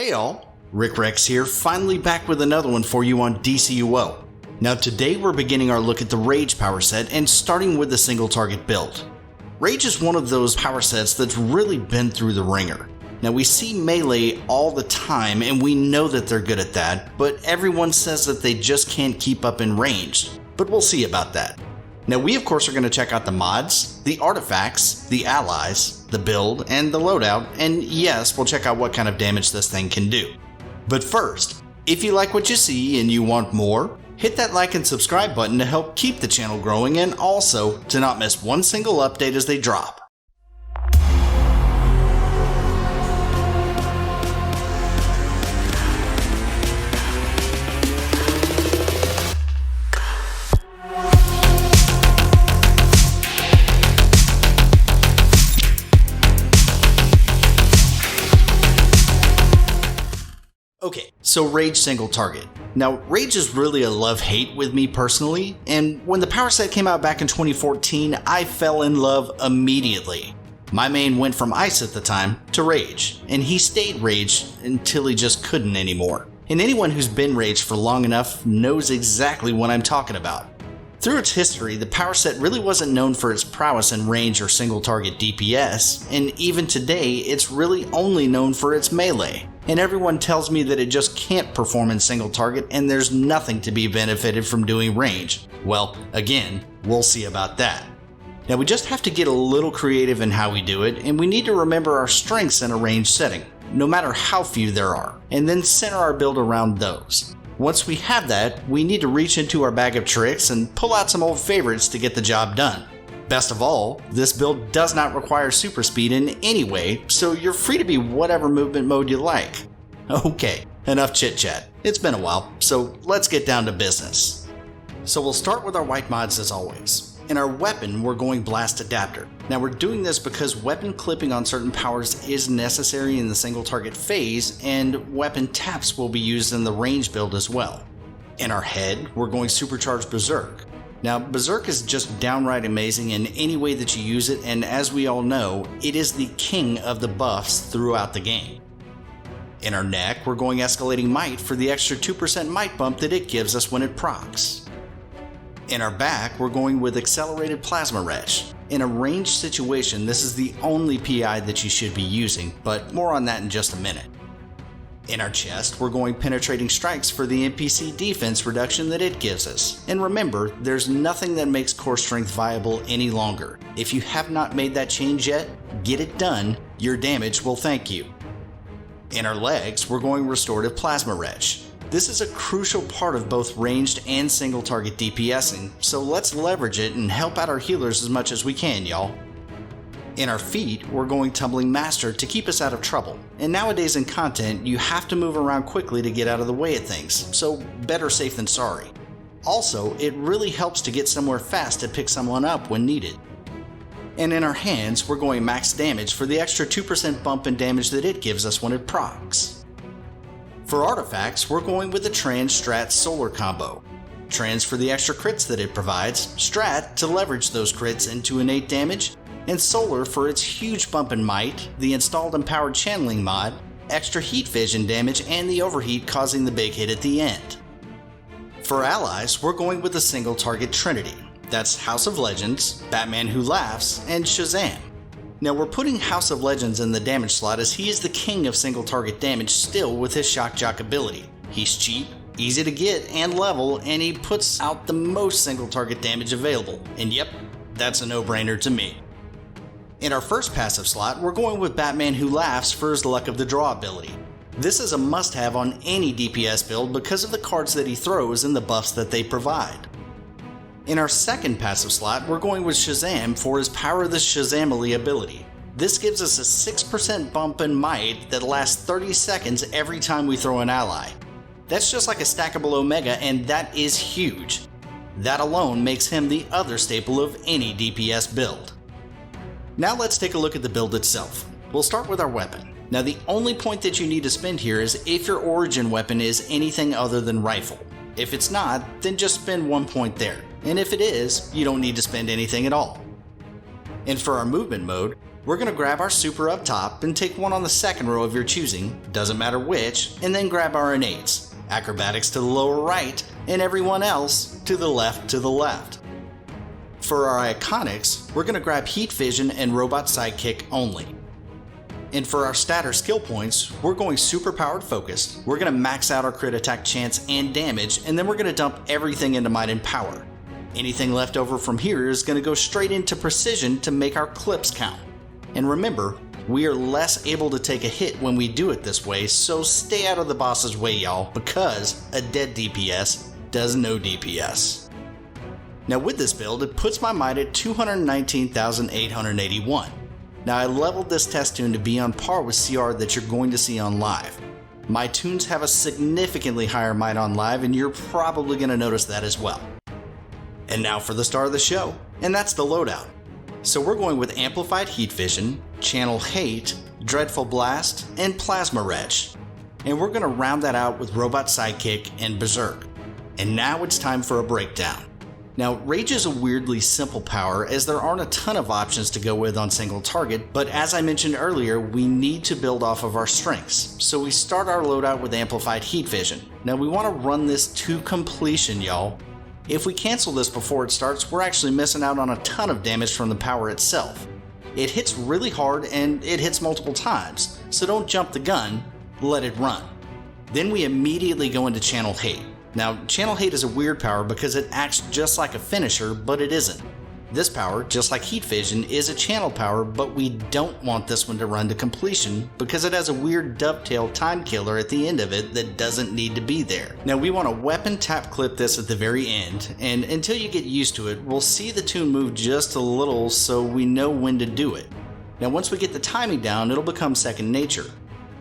Hey all, Rick Rex here, finally back with another one for you on DCUO. Now today we're beginning our look at the Rage power set and starting with the single target build. Rage is one of those power sets that's really been through the ringer. Now we see melee all the time and we know that they're good at that, but everyone says that they just can't keep up in range. But we'll see about that. Now we of course are going to check out the mods, the artifacts, the allies, the build, and the loadout, and yes, we'll check out what kind of damage this thing can do. But first, if you like what you see and you want more, hit that like and subscribe button to help keep the channel growing and also to not miss one single update as they drop. Okay, so Rage single target. Now, Rage is really a love-hate with me personally, and when the power set came out back in 2014, I fell in love immediately. My main went from Ice at the time to Rage, and he stayed Rage until he just couldn't anymore. And anyone who's been Rage for long enough knows exactly what I'm talking about. Through its history, the power set really wasn't known for its prowess in range or single target DPS, and even today, it's really only known for its melee. And everyone tells me that it just can't perform in single target and there's nothing to be benefited from doing range. Well, again, we'll see about that. Now we just have to get a little creative in how we do it, and we need to remember our strengths in a range setting, no matter how few there are, and then center our build around those. Once we have that, we need to reach into our bag of tricks and pull out some old favorites to get the job done. Best of all, this build does not require super speed in any way, so you're free to be whatever movement mode you like. Okay, enough chit chat. It's been a while, so let's get down to business. So we'll start with our white mods as always. In our weapon, we're going Blast Adapter. Now we're doing this because weapon clipping on certain powers is necessary in the single target phase, and weapon taps will be used in the range build as well. In our head, we're going Supercharged Berserk. Now, Berserk is just downright amazing in any way that you use it, and as we all know, it is the king of the buffs throughout the game. In our neck, we're going Escalating Might for the extra 2% might bump that it gives us when it procs. In our back, we're going with Accelerated Plasma Retch. In a ranged situation, this is the only PI that you should be using, but more on that in just a minute. In our chest, we're going Penetrating Strikes for the NPC defense reduction that it gives us. And remember, there's nothing that makes core strength viable any longer. If you have not made that change yet, get it done. Your damage will thank you. In our legs, we're going Restorative Plasma Retch. This is a crucial part of both ranged and single target DPSing, so let's leverage it and help out our healers as much as we can, y'all. In our feet, we're going Tumbling Master to keep us out of trouble. And nowadays in content, you have to move around quickly to get out of the way of things, so better safe than sorry. Also, it really helps to get somewhere fast to pick someone up when needed. And in our hands, we're going Max Damage for the extra 2% bump in damage that it gives us when it procs. For artifacts, we're going with the Trans Strat Solar combo. Trans for the extra crits that it provides, Strat to leverage those crits into innate damage, and Solar for its huge bump in might, the installed Empowered Channeling mod, extra heat vision damage, and the overheat causing the big hit at the end. For allies, we're going with the single target trinity. That's House of Legends, Batman Who Laughs, and Shazam. Now we're putting House of Legends in the damage slot as he is the king of single target damage still with his Shock Jock ability. He's cheap, easy to get and level, and he puts out the most single target damage available. And yep, that's a no-brainer to me. In our first passive slot, we're going with Batman Who Laughs for his Luck of the Draw ability. This is a must-have on any DPS build because of the cards that he throws and the buffs that they provide. In our second passive slot, we're going with Shazam for his Power of the Shazamily ability. This gives us a 6% bump in might that lasts 30 seconds every time we throw an ally. That's just like a stackable Omega, and that is huge. That alone makes him the other staple of any DPS build. Now let's take a look at the build itself. We'll start with our weapon. Now the only point that you need to spend here is if your origin weapon is anything other than rifle. If it's not, then just spend 1 point there. And if it is, you don't need to spend anything at all. And for our movement mode, We're going to grab our super up top and take one on the second row of your choosing, doesn't matter which, and then grab our innates, acrobatics to the lower right, and everyone else to the left. For our iconics, we're going to grab heat vision and robot sidekick only. And for our stat or skill points, we're going super powered focused, we're going to max out our crit attack chance and damage, and then we're going to dump everything into might and power. Anything left over from here is going to go straight into precision to make our clips count. And remember, we are less able to take a hit when we do it this way, so stay out of the boss's way, y'all, because a dead DPS does no DPS. Now with this build, it puts my might at 219,881. Now I leveled this test tune to be on par with CR that you're going to see on live. My tunes have a significantly higher might on live, and you're probably going to notice that as well. And now for the star of the show, and that's the loadout. So we're going with Amplified Heat Vision, Channel Hate, Dreadful Blast, and Plasma Wretch. And we're going to round that out with Robot Sidekick and Berserk. And now it's time for a breakdown. Now, Rage is a weirdly simple power as there aren't a ton of options to go with on single target, but as I mentioned earlier, we need to build off of our strengths. So we start our loadout with Amplified Heat Vision. Now we want to run this to completion, y'all. If we cancel this before it starts, we're actually missing out on a ton of damage from the power itself. It hits really hard and it hits multiple times, so don't jump the gun, let it run. Then we immediately go into Channel Hate. Now, Channel Hate is a weird power because it acts just like a finisher, but it isn't. This power, just like Heat Vision, is a channel power, but we don't want this one to run to completion because it has a weird dovetail time killer at the end of it that doesn't need to be there. Now, we want to weapon tap clip this at the very end, and until you get used to it, we'll see the tune move just a little so we know when to do it. Now, once we get the timing down, it'll become second nature.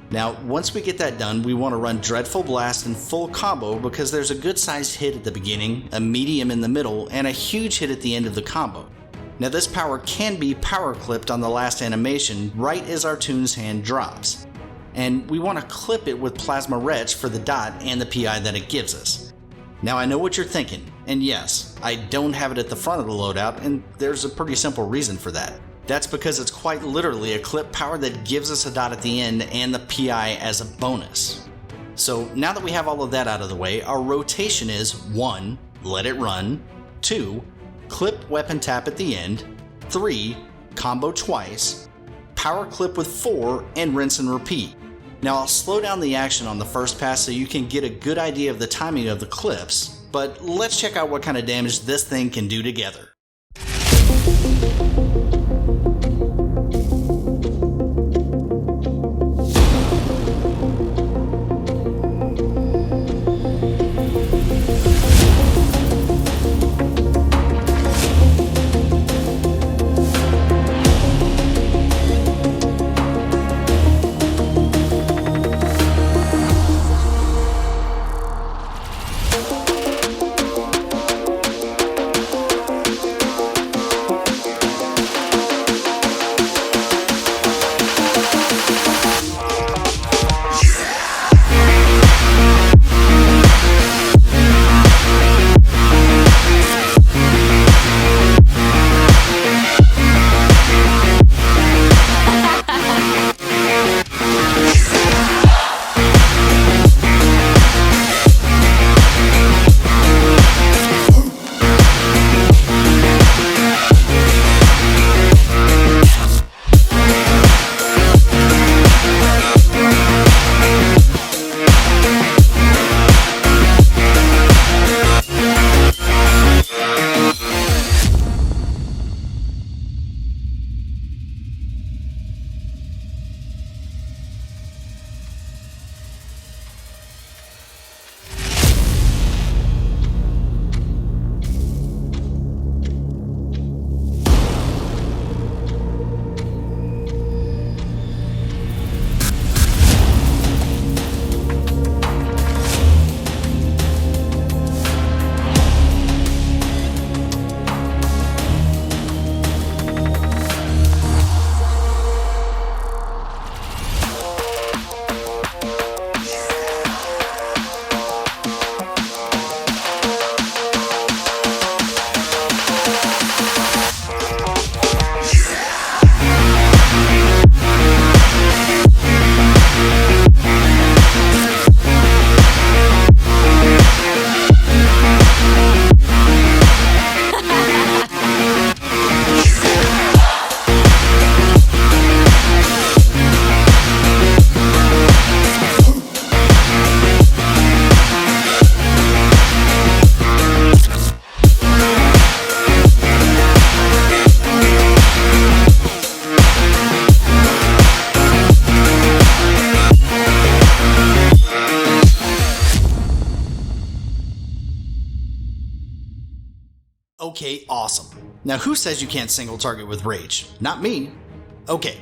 Now, once we get that done, we want to run Dreadful Blast in full combo because there's a good sized hit at the beginning, a medium in the middle, and a huge hit at the end of the combo. Now this power can be power clipped on the last animation right as our tune's hand drops. And we want to clip it with Plasma Wretch for the dot and the PI that it gives us. Now I know what you're thinking, and yes, I don't have it at the front of the loadout, and there's a pretty simple reason for that. That's because it's quite literally a clip power that gives us a dot at the end and the PI as a bonus. So now that we have all of that out of the way, our rotation is 1. Let it run, 2. Clip weapon tap at the end, 3. Combo twice, power clip with 4, and rinse and repeat. Now I'll slow down the action on the first pass so you can get a good idea of the timing of the clips, but let's check out what kind of damage this thing can do together. Okay, awesome. Now who says you can't single target with Rage? Not me. Okay,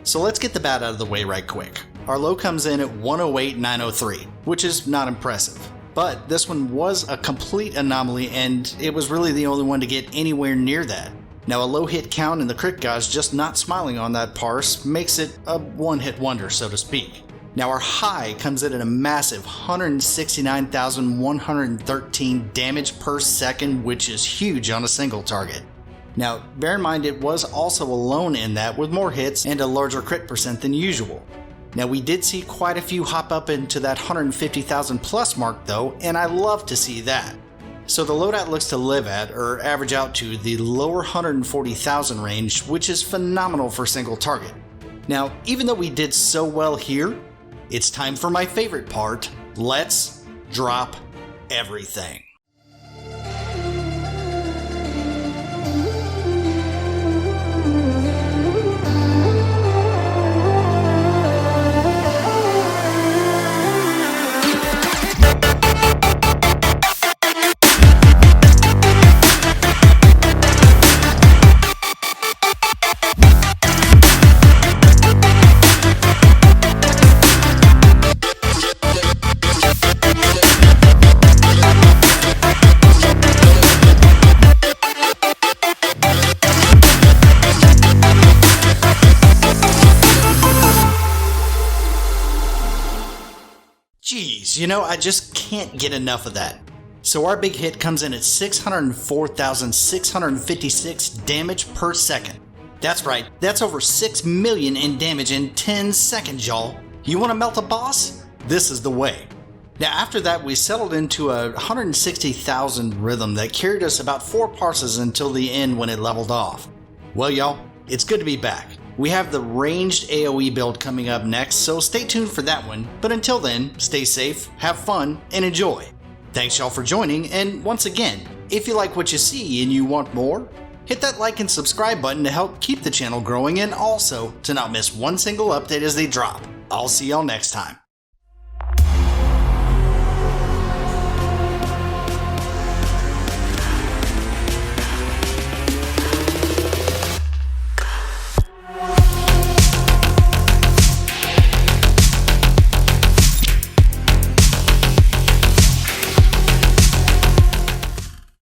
so let's get the bad out of the way right quick. Our low comes in at 108,903, which is not impressive. But this one was a complete anomaly, and it was really the only one to get anywhere near that. Now a low hit count and the crit gods just not smiling on that parse makes it a one-hit wonder, so to speak. Now our high comes in at a massive 169,113 damage per second, which is huge on a single target. Now bear in mind it was also alone in that with more hits and a larger crit percent than usual. Now we did see quite a few hop up into that 150,000 plus mark though, and I love to see that. So the loadout looks to live at, or average out to, the lower 140,000 range, which is phenomenal for single target. Now, even though we did so well here, it's time for my favorite part. Let's drop everything. Jeez, I just can't get enough of that. So our big hit comes in at 604,656 damage per second. That's right, that's over 6 million in damage in 10 seconds, y'all. You want to melt a boss? This is the way. Now after that we settled into a 160,000 rhythm that carried us about 4 parses until the end when it leveled off. Well y'all, it's good to be back. We have the ranged AoE build coming up next, so stay tuned for that one. But until then, stay safe, have fun, and enjoy. Thanks y'all for joining, and once again, if you like what you see and you want more, hit that like and subscribe button to help keep the channel growing and also to not miss one single update as they drop. I'll see y'all next time.